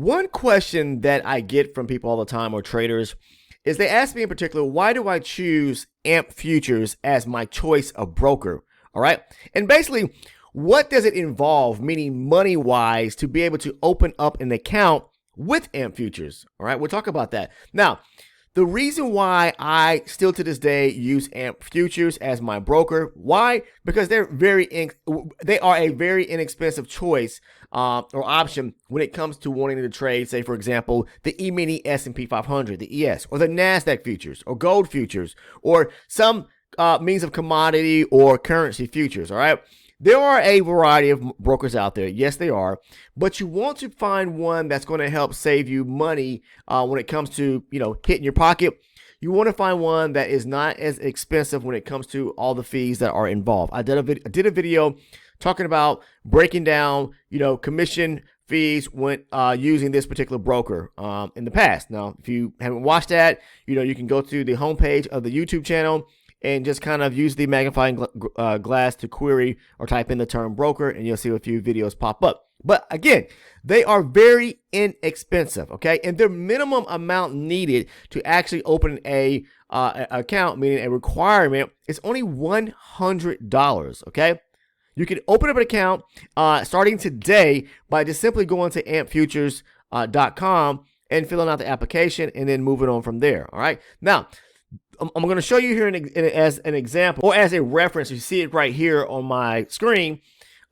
one question that I get from people all the time, or traders, is they ask me in particular, why do I choose AMP Futures as my choice of broker? All right. And basically, what does it involve, meaning money-wise, to be able to open up an account with AMP Futures? All right. We'll talk about that. Now, the reason why I still to this day use AMP Futures as my broker, why? Because they are a very inexpensive choice or option when it comes to wanting to trade, say, for example, the E-mini S&P 500, the ES, or the NASDAQ futures, or gold futures, or some means of commodity or currency futures, all right? There are a variety of brokers out there. Yes, they are. But you want to find one that's going to help save you money when it comes to, hitting your pocket. You want to find one that is not as expensive when it comes to all the fees that are involved. I did a video talking about breaking down, commission fees when using this particular broker in the past. Now, if you haven't watched that, you can go to the homepage of the YouTube channel and just kind of use the magnifying glass to query or type in the term broker, and you'll see a few videos pop up. But again, they are very inexpensive, okay? And their minimum amount needed to actually open a account, meaning a requirement, is only $100, okay? You can open up an account starting today by just simply going to ampfutures.com and filling out the application and then moving on from there, all right? Now, I'm going to show you here as an example or as a reference. You see it right here on my screen.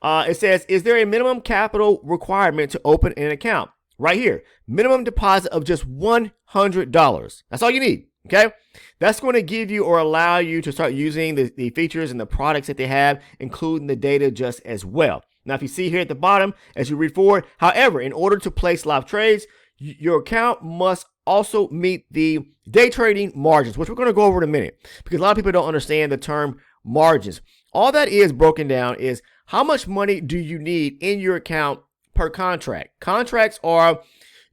It says, is there a minimum capital requirement to open an account? Right here, minimum deposit of just $100. That's all you need, okay? That's going to give you or allow you to start using the features and the products that they have, including the data just as well. Now, if you see here at the bottom, as you read forward, however, in order to place live trades, your account must also meet the day trading margins, which we're going to go over in a minute, because a lot of people don't understand the term margins. All that is broken down is how much money do you need in your account per contract. Contracts are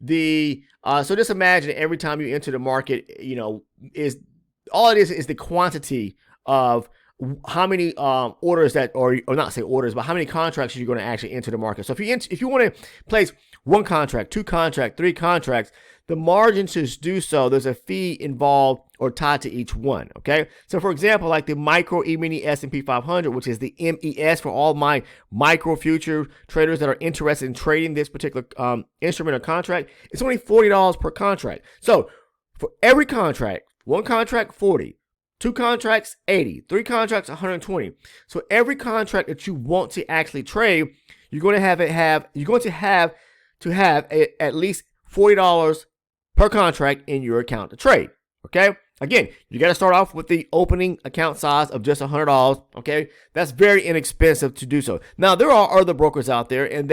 so just imagine every time you enter the market, is all it is the quantity of how many orders that, or not say orders, but how many contracts you're going to actually enter the market. So if you want to place one contract, two contracts, three contracts, the margin to do so, there's a fee involved or tied to each one, okay? So for example, like the micro E-mini S&P 500, which is the MES for all my micro future traders that are interested in trading this particular instrument or contract, it's only $40 per contract. So for every contract, one contract, 40. Two contracts, 80. Three contracts, 120. So every contract that you want to actually trade, you're going to have at least $40 per contract in your account to trade. Okay. Again, you got to start off with the opening account size of just $100. Okay. That's very inexpensive to do so. Now, there are other brokers out there, and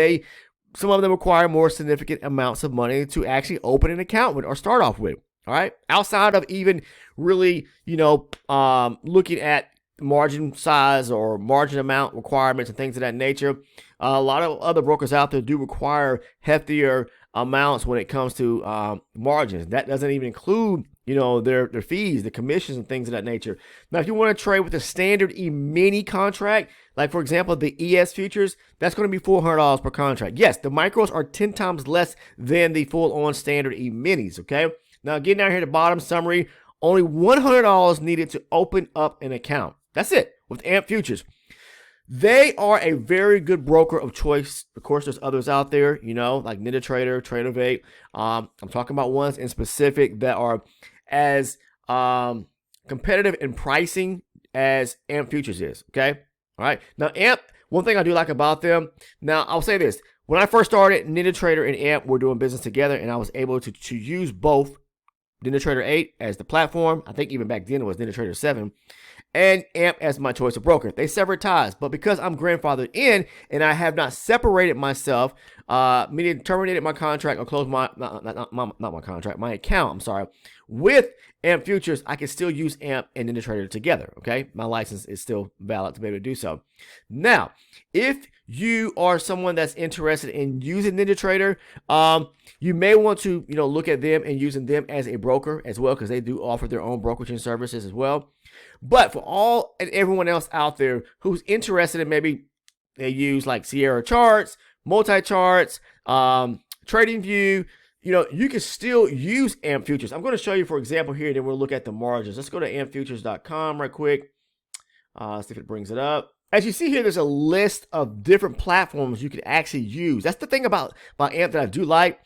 some of them require more significant amounts of money to actually open an account with or start off with. All right. Outside of even really, looking at margin size or margin amount requirements and things of that nature, a lot of other brokers out there do require heftier amounts when it comes to margins. That doesn't even include, their fees, the commissions and things of that nature. Now, if you want to trade with a standard E-mini contract, like for example, the ES futures, that's going to be $400 per contract. Yes, the micros are 10 times less than the full-on standard E-minis, okay? Now, getting down here to the bottom summary, only $100 needed to open up an account. That's it with AMP Futures. They are a very good broker of choice. Of course, there's others out there, like NinjaTrader, Tradeovate. I'm talking about ones in specific that are as competitive in pricing as AMP Futures is, okay? All right. Now, AMP, one thing I do like about them, now I'll say this. When I first started, NinjaTrader and AMP were doing business together, and I was able to use both NinjaTrader 8 as the platform. I think even back then it was NinjaTrader 7. And AMP as my choice of broker. They severed ties, but because I'm grandfathered in and I have not separated myself, meaning terminated my contract or closed my account, I'm sorry, with AMP Futures, I can still use AMP and NinjaTrader together, okay? My license is still valid to be able to do so. Now, if you are someone that's interested in using NinjaTrader, you may want to, look at them and using them as a broker as well, because they do offer their own brokerage and services as well. But for all and everyone else out there who's interested in, maybe they use like Sierra charts, multi-charts, trading view, you can still use AMP futures. I'm going to show you, for example, here, then we'll look at the margins. Let's go to ampfutures.com right quick. See if it brings it up. As you see here, there's a list of different platforms you can actually use. That's the thing about AMP that I do like.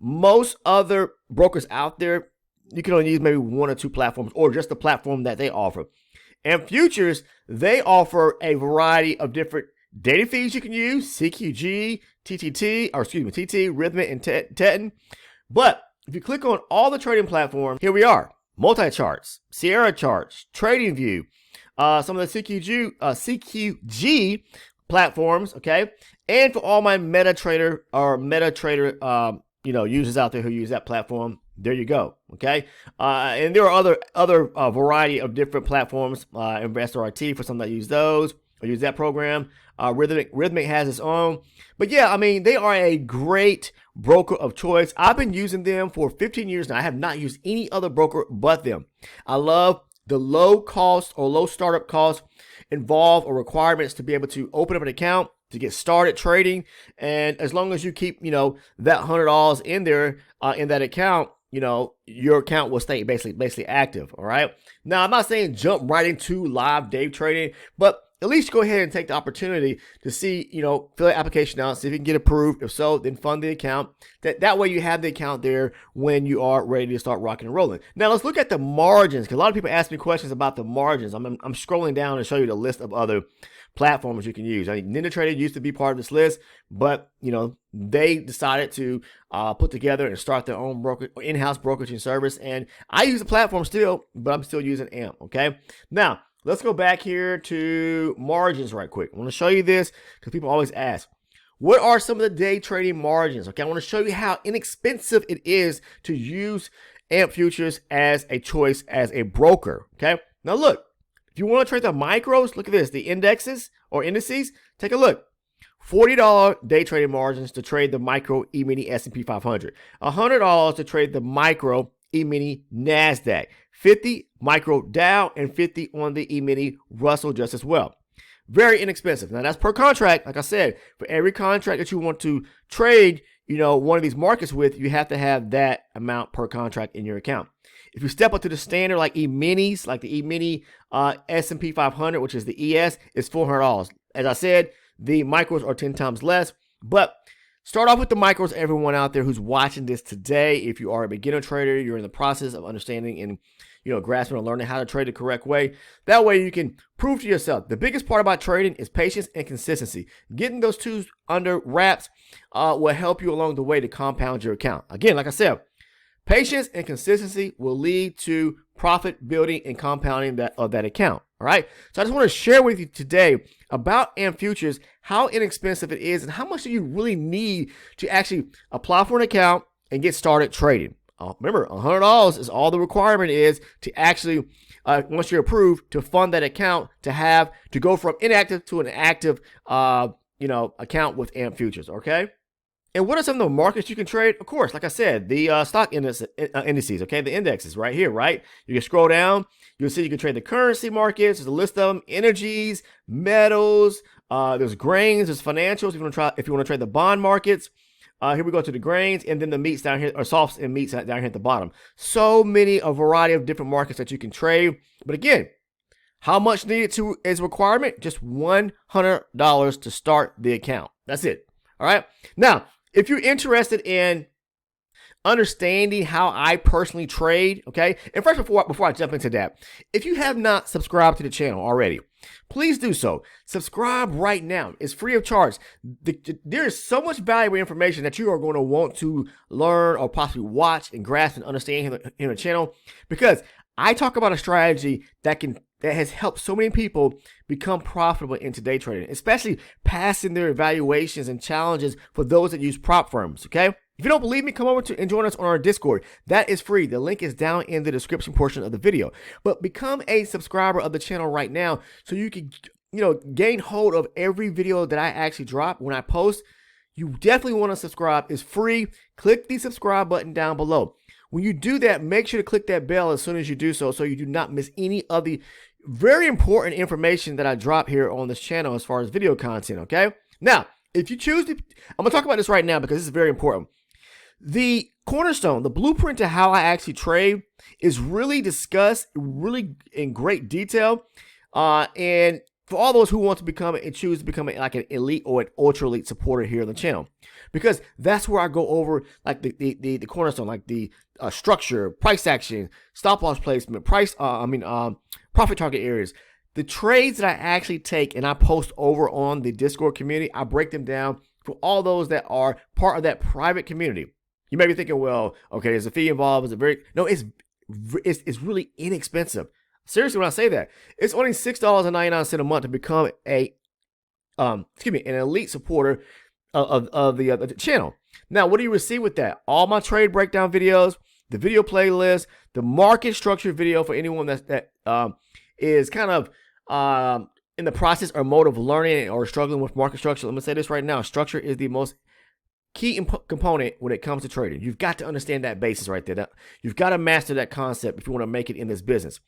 Most other brokers out there, you can only use maybe one or two platforms or just the platform that they offer. AMP futures, they offer a variety of different data feeds you can use, CQG, TT, Rhythmic, and Teton. But if you click on all the trading platforms, here we are. Multi-charts, Sierra charts, TradingView, some of the CQG platforms, okay? And for all my MetaTrader users out there who use that platform, there you go, okay? And there are other variety of different platforms, InvestorRT for some that use those or use that program. Rhythmic has its own. But yeah, I mean, they are a great broker of choice. I've been using them for 15 years now. I have not used any other broker but them. I love the low cost or low startup costs involved or requirements to be able to open up an account, to get started trading. And as long as you keep, that $100 in there in that account, your account will stay basically active. All right. Now, I'm not saying jump right into live day trading, but at least go ahead and take the opportunity to see, fill the application out, see if you can get approved. If so, then fund the account. That way you have the account there when you are ready to start rocking and rolling. Now let's look at the margins, because a lot of people ask me questions about the margins. I'm scrolling down to show you the list of other platforms you can use. I mean, NinjaTrader used to be part of this list, but they decided to put together and start their own in-house brokerage and service. And I use the platform still, but I'm still using AMP. Okay. Now, let's go back here to margins right quick. I want to show you this because people always ask, what are some of the day trading margins? Okay, I want to show you how inexpensive it is to use AMP futures as a choice as a broker. Okay, now look, if you want to trade the micros, look at this, the indexes or indices, take a look. $40 day trading margins to trade the micro E-mini S&P 500. $100 to trade the micro E-mini NASDAQ. 50 micro Dow and 50 on the E-mini Russell just as well. Very inexpensive. Now that's per contract. Like I said, for every contract that you want to trade, one of these markets with, you have to have that amount per contract in your account. If you step up to the standard like E-minis, like the E-mini S&P 500, which is the ES, it's $400. As I said, the micros are 10 times less, but start off with the micros, everyone out there who's watching this today. If you are a beginner trader, you're in the process of understanding and grasping and learning how to trade the correct way. That way you can prove to yourself. The biggest part about trading is patience and consistency. Getting those two under wraps will help you along the way to compound your account. Again, like I said, patience and consistency will lead to profit building and compounding of that account. All right. So I just want to share with you today about AMP futures, how inexpensive it is, and how much do you really need to actually apply for an account and get started trading. Remember, $100 is all the requirement is to actually, once you're approved, to fund that account, to go from inactive to an active, account with AMP futures. Okay. And what are some of the markets you can trade? Of course, like I said, the stock indices, okay, the indexes right here, right? You can scroll down, you'll see you can trade the currency markets. There's a list of them: energies, metals, there's grains, there's financials. If you want to trade the bond markets, here we go to the grains, and then the meats down here, or softs and meats down here at the bottom. So a variety of different markets that you can trade. But again, how much needed to is requirement? Just $100 to start the account. That's it. All right. Now, if you're interested in understanding how I personally trade, okay, and first, before I jump into that, if you have not subscribed to the channel already, please do so. Subscribe right now. It's free of charge. There is so much valuable information that you are going to want to learn or possibly watch and grasp and understand here in the channel, because I talk about a strategy that has helped so many people become profitable in day trading, especially passing their evaluations and challenges for those that use prop firms, okay? If you don't believe me, come over to and join us on our Discord. That is free. The link is down in the description portion of the video. But become a subscriber of the channel right now so you can, gain hold of every video that I actually drop when I post. You definitely want to subscribe. It's free. Click the subscribe button down below. When you do that, make sure to click that bell as soon as you do so you do not miss any of the very important information that I drop here on this channel as far as video content, okay? Now, if you choose to, I'm going to talk about this right now because this is very important. The cornerstone, the blueprint to how I actually trade is really discussed really in great detail. And for all those who want to become and choose to become like an elite or an ultra elite supporter here on the channel, because that's where I go over like the cornerstone, like the structure, price action, stop loss placement, profit target areas. The trades that I actually take and I post over on the Discord community, I break them down for all those that are part of that private community. You may be thinking, well, okay, there's a fee involved. Is it very? No, it's really inexpensive. Seriously, when I say that, it's only $6.99 a month to become an elite supporter of the channel. Now, what do you receive with that? All my trade breakdown videos, the video playlist, the market structure video for anyone that is kind of in the process or mode of learning or struggling with market structure. Let me say this right now: structure is the most key component when it comes to trading. You've got to understand that basis right there. You've got to master that concept if you want to make it in this business.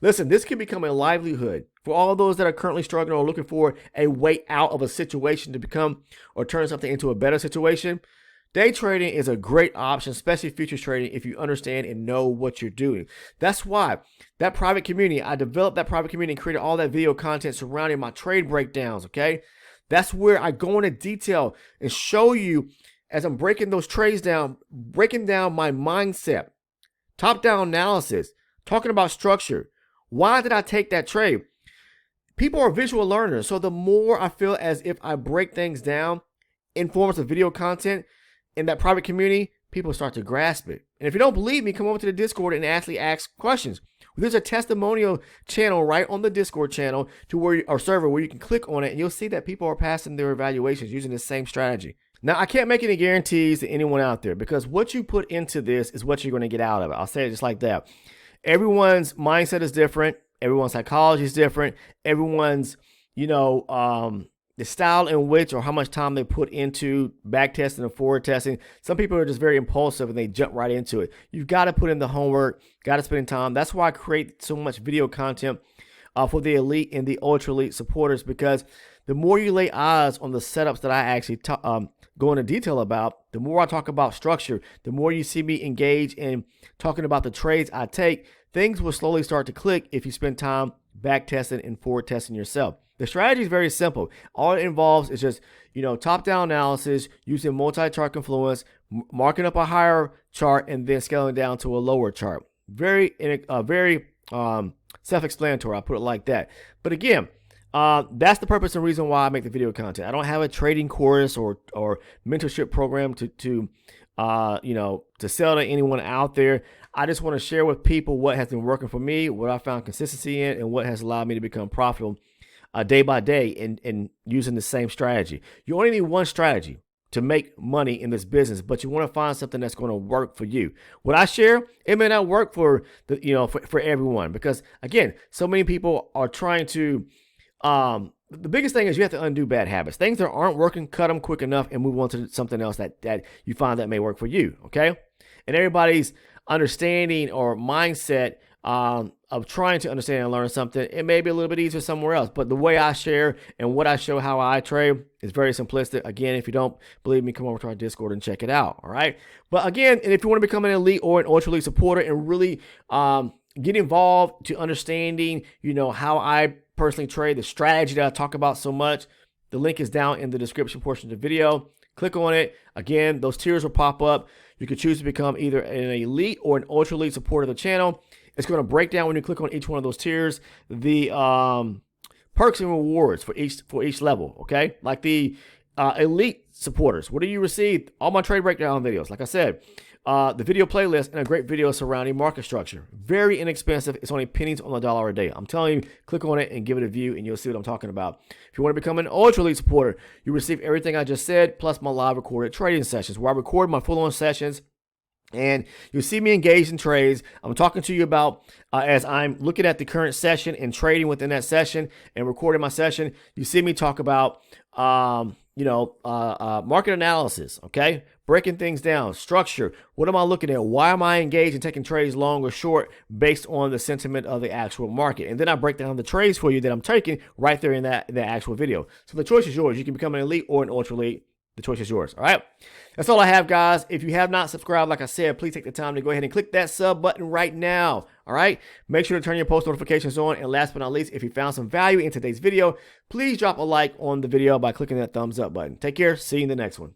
Listen, this can become a livelihood for all those that are currently struggling or looking for a way out of a situation to become or turn something into a better situation. Day trading is a great option, especially futures trading, if you understand and know what you're doing. That's why that private community, I developed that private community and created all that video content surrounding my trade breakdowns, okay? That's where I go into detail and show you as I'm breaking those trades down, breaking down my mindset, top-down analysis, talking about structure. Why did I take that trade? People are visual learners, so the more I feel as if I break things down in forms of video content in that private community, people start to grasp it. And if you don't believe me, come over to the Discord and actually ask questions. There's a testimonial channel right on the Discord channel or server where you can click on it and you'll see that people are passing their evaluations using the same strategy. Now, I can't make any guarantees to anyone out there because what you put into this is what you're going to get out of it. I'll say it just like that. Everyone's mindset is different. Everyone's psychology is different. Everyone's, the style in which or how much time they put into back testing and forward testing. Some people are just very impulsive and they jump right into it. You've got to put in the homework, got to spend in time. That's why I create so much video content for the elite and the ultra elite supporters, because the more you lay eyes on the setups that I actually go into detail about, the more I talk about structure, the more you see me engage in talking about the trades I take, things will slowly start to click if you spend time back testing and forward testing yourself. The strategy is very simple. All it involves is just, top-down analysis, using multi-chart confluence, marking up a higher chart, and then scaling down to a lower chart. Very self-explanatory. I'll put it like that. But again, that's the purpose and reason why I make the video content. I don't have a trading course or mentorship program to sell to anyone out there. I just want to share with people what has been working for me, what I found consistency in, and what has allowed me to become profitable day by day in using the same strategy. You only need one strategy to make money in this business, but you want to find something that's going to work for you. What I share, it may not work for for everyone, because again, so many people are trying to. The biggest thing is you have to undo bad habits. Things that aren't working, cut them quick enough and move on to something else that you find that may work for you. Okay, and everybody's understanding or mindset of trying to understand and learn something, it may be a little bit easier somewhere else. But the way I share and what I show how I trade is very simplistic. Again, if you don't believe me, come over to our Discord and check it out. All right. But again, and if you want to become an elite or an ultra elite supporter and really get involved to understanding, how I personally trade, the strategy that I talk about so much, the link is down in the description portion of the video. Click on it. Again, those tiers will pop up. You can choose to become either an elite or an ultra elite supporter of the channel. It's going to break down when you click on each one of those tiers the perks and rewards for each level. Okay, like the elite supporters. What do you receive? All my trade breakdown videos. Like I said, the video playlist and a great video surrounding market structure. Very inexpensive. It's only pennies on the dollar a day. I'm telling you, click on it and give it a view and you'll see what I'm talking about. If you want to become an ultra elite supporter, you receive everything I just said, plus my live recorded trading sessions where I record my full-on sessions. And you'll see me engaged in trades. I'm talking to you about as I'm looking at the current session and trading within that session and recording my session. You see me talk about, market analysis, okay? Breaking things down, structure. What am I looking at? Why am I engaged in taking trades long or short based on the sentiment of the actual market? And then I break down the trades for you that I'm taking right there in that actual video. So the choice is yours. You can become an elite or an ultra elite. The choice is yours. All right. That's all I have, guys. If you have not subscribed, like I said, please take the time to go ahead and click that sub button right now. All right. Make sure to turn your post notifications on. And last but not least, if you found some value in today's video, please drop a like on the video by clicking that thumbs up button. Take care. See you in the next one.